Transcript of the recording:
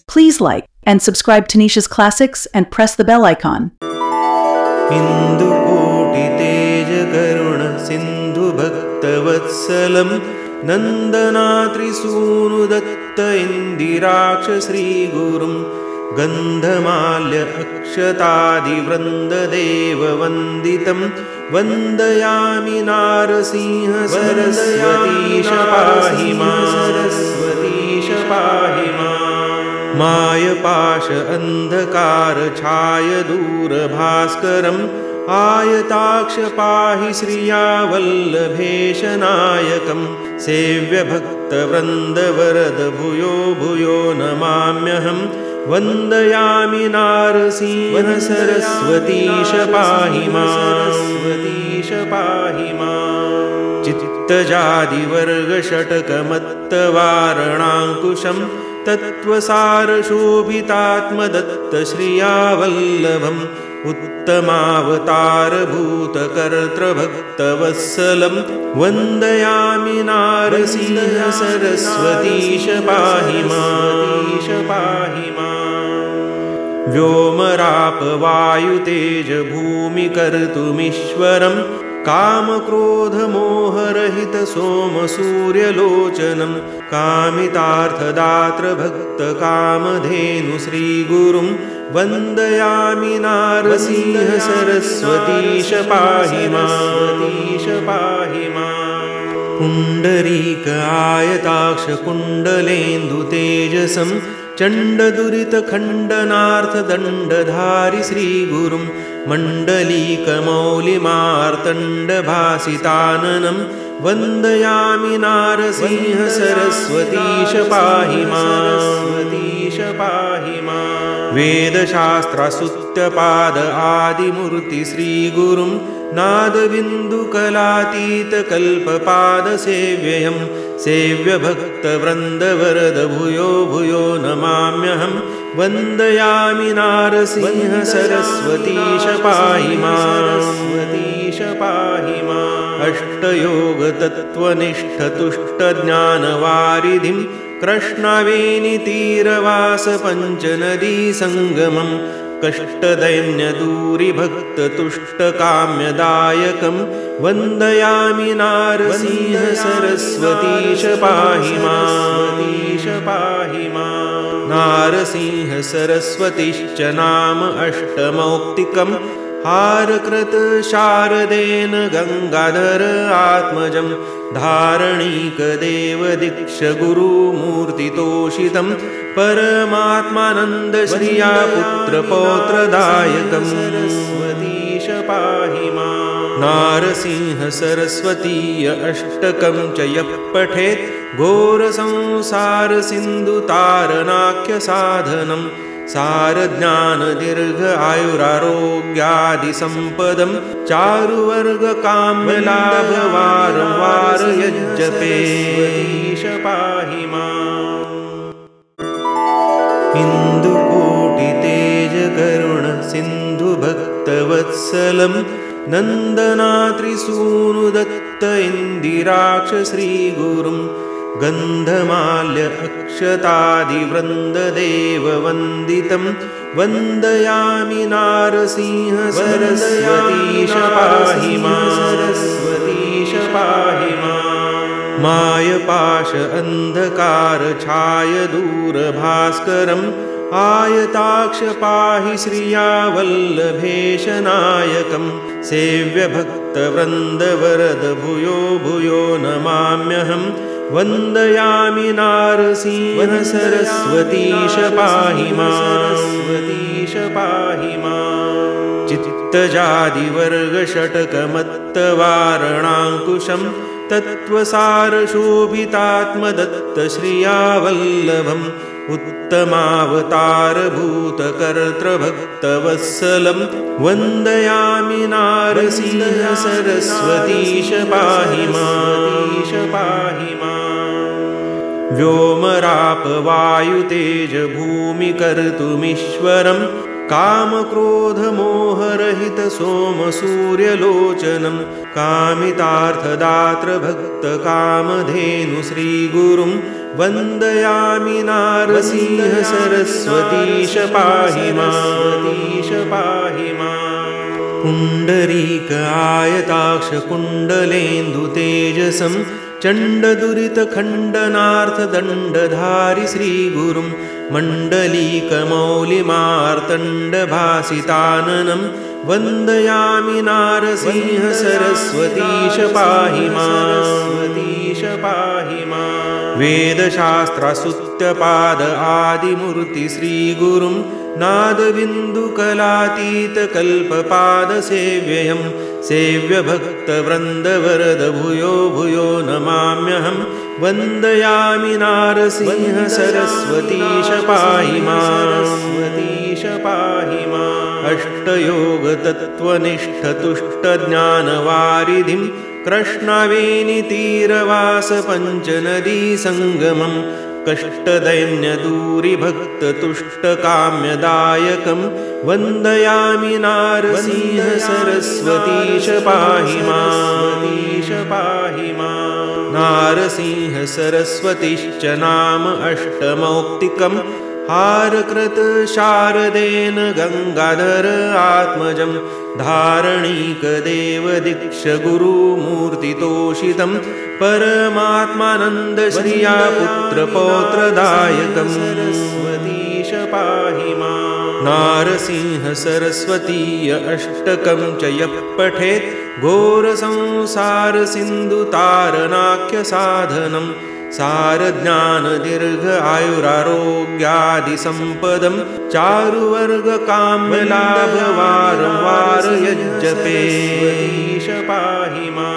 Please like and subscribe to Nisha's Classics and press the bell icon. Hindu कोटि तेज करुण सिंधु भक्त वत्सलम नंदनात्रिसूनु दत्त इंदिराक्ष श्री गुरुम गंधमाल्य अक्षतादि वृंद देव वंदितम वंदयामि नारसिंह सरस्वतीश पाहि मां सरस्वतीश पाहि मां मायपाश अंधकार छाय दूर भास्करम आयताक्ष पाहि श्रिया वल्लभेश नायकम सेव्य भक्त वृंद वरद भूयो भूयो नमाम्यहम् वंदयामि नारसिंह सरस्वतीश पाहि मां सरस्वतीश पाहि मां चित्तजादि वर्ग षटक मत्त वारणांकुशम तत्वसार शोभितात्मदत्त श्रिया वल्लभम उत्तमावतार भूत कर्तृ भक्त वत्सलम वंदयामि नारसिंह सरस्वतीश पाहि मां पाहि मां व्योमराप वायु तेज भूमि कर्तुमीश्वरम काम क्रोध मोह रहित सोम सूर्य लोचनम कामितार्थदात्र भक्त कामधेनु श्री गुरुम वंदयामि नारसिंह सरस्वतीश पाहि मां सरस्वतीश पाहि मां पुंडरीक आयताक्ष कुंडलेन्दु तेजसम चंड दुरित खंडनार्थ दंडधारि श्री गुरुम मंडलीक मौलिमार्तंड भासिताननम वंदयामि नारसिंह सरस्वतीश पाहि मां सरस्वतीश पाहि मां वेदशास्त्रसुत्यपाद आदिमूर्ति श्री गुरुम नादबिंदु कलातीत कल्पपाद सेव्ययम् सेव्य भक्त वृंद वरद भूयो भूयो नमाम्यहम् वंदयामि नारसिंह सरस्वतीश पाहि मां सरस्वतीश पाहि मां अष्टयोग तत्वनिष्ठ तुष्ट ज्ञानवारिधिं कृष्णावेणि तीरवास पंचनदी संगमम् कष्टदैन्य दूरि भक्त तुष्ट काम्यदायकं वंदयामि नारसिंह सरस्वतीश पाहि मां सरस्वतीश पाहि मां नारसिंह सरस्वतीश्च नाम अष्टमौक्तिकम् हारकृत शारदेन गंगाधर आत्मजं धारणीक देव दीक्ष गुरु मूर्तितोषितं परमात्मानंद श्रिया पुत्र पौत्रदायकं सरस्वतीश पाहि मां नारसिंह सरस्वतीय अष्टकं च यः पठेत् घोर संसार सिंधु तारनाख्य साधनम् सार ज्ञान दीर्घ आयुरारोग्यादि संपदम चारुवर्ग काम्य लाभ वारंवार यज्जपे सरस्वतीश पाहि मां हिंदू कोटि तेज करुण सिंधु भक्त वत्सलम नंदनात्रिसूनु दत्त इंदिराक्ष श्री गुरुम गंधमाल्य अक्षतादि वृंद देव वंदितम वंदयामि नारसिंह सरस्वतीश पाहि मां सरस्वतीश पाहि मां मायपाश अंधकार छाय दूर भास्करम आयताक्ष पाहि श्रिया वल्लभेश नायकम सेव्य भक्त वृंद वरद भूयो भूयो नमाम्यहम् वंदयामि नारसिंह सरस्वतीश पाहि मां सरस्वतीश पाहि मां चित्तजादि वर्ग षटक मत्त वारणांकुशम तत्वसार शोभितात्मदत्त श्रिया वल्लभम उत्तमावतार भूत कर्तृ भक्त वत्सलम वंदयामि नारसिंह सरस्वतीश पाहि मां पाहि मां व्योमराप वायु तेज भूमि कर्तुमीश्वरम कामक्रोधमोहरहित सोमसूर्यलोचनं कामितार्थदात्र भक्तकामधेनु श्रीगुरुं वन्दयामि नारसिंह सरस्वतीश पाहि मां। पुण्डरीक आयताक्ष कुण्डलेन्दु तेजसं चण्डदुरितखण्डनार्थदण्डधारि श्रीगुरुं मण्डलीकमौलिमार्तण्डभासिताननं वन्दयामि नारसिंह सरस्वतीश पाहि मां। वेदशास्त्रसुत्यपाद आदिमूर्ति श्रीगुरुं नादबिन्दुकलातीतकल्पपादसेव्यं सेव्यभक्तवृन्दवरद भूयो भूयो नमाम्यहं वन्दयामि नारसिंह सरस्वतीश पाहि मां। अष्टयोगतत्त्वनिष्ठतुष्टज्ञानवारिधिं कृष्णवेणीतीरवासपञ्चनदीसङ्गमं कष्टदैन्यदूरिभक्ततुष्टकाम्यदायकं वन्दयामि नारसिंह सरस्वतीश पाहि मां। नारसिंह सरस्वतीश्च नाम अष्टमौक्तिकं हारकृत शारदेन गङ्गाधर आत्मजं धारणीकदेवदीक्ष गुरुमूर्तितोषितं परमात्मानन्दश्रिया पुत्रपौत्रदायकं सरस्वतीश पाहि मां। नारसिंह सरस्वतीय अष्टकं च यः पठेत् घोरसंसारसिन्धुतारणाख्यसाधनं सारज्ञानदीर्घ आयुरारोग्यादिसम्पदं चारुवर्गकाम्यलाभवारं वार यज्जपे पाहि मां।